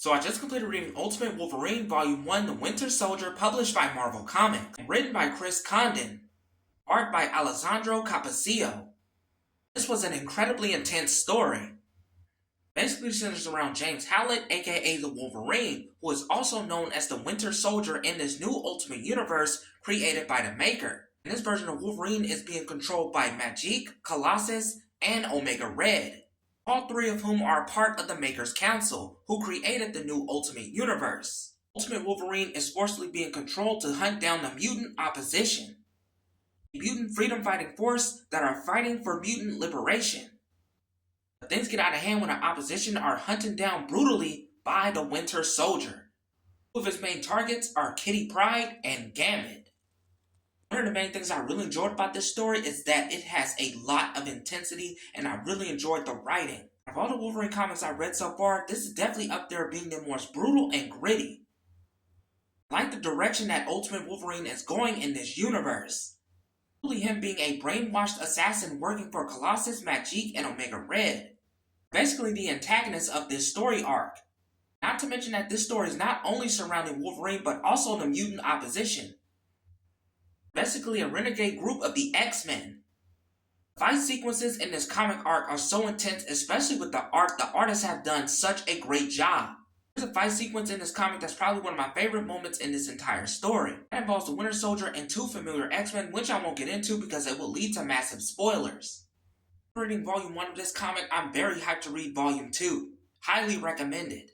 So I just completed reading Ultimate Wolverine Volume 1, The Winter Soldier, published by Marvel Comics, written by Chris Condon, art by Alessandro Cappuccio. This was an incredibly intense story. Basically centers around James Howlett, aka the Wolverine, who is also known as the Winter Soldier in this new Ultimate Universe created by the Maker. And this version of Wolverine is being controlled by Magik, Colossus, and Omega Red, all three of whom are part of the Maker's Council, who created the new Ultimate Universe. Ultimate Wolverine is forcibly being controlled to hunt down the mutant opposition, a mutant freedom fighting force that are fighting for mutant liberation. But things get out of hand when the opposition are hunted down brutally by the Winter Soldier. Two of his main targets are Kitty Pryde and Gambit. One of the main things I really enjoyed about this story is that it has a lot of intensity, and I really enjoyed the writing. Of all the Wolverine comics I've read so far, this is definitely up there being the most brutal and gritty. I like the direction that Ultimate Wolverine is going in this universe. Really him being a brainwashed assassin working for Colossus, Magik, and Omega Red. Basically the antagonist of this story arc. Not to mention that this story is not only surrounding Wolverine, but also the mutant opposition. Basically a renegade group of the X-Men. Fight sequences in this comic arc are so intense, especially with the art. The artists have done such a great job. There's a fight sequence in this comic that's probably one of my favorite moments in this entire story. That involves the Winter Soldier and two familiar X-Men, which I won't get into because it will lead to massive spoilers. Reading Volume 1 of this comic, I'm very hyped to read Volume 2. Highly recommended.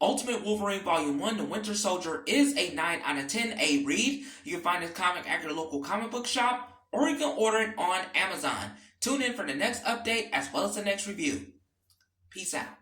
Ultimate Wolverine Volume 1, The Winter Soldier is a 9 out of 10 A read. You can find this comic at your local comic book shop, or you can order it on Amazon. Tune in for the next update as well as the next review. Peace out.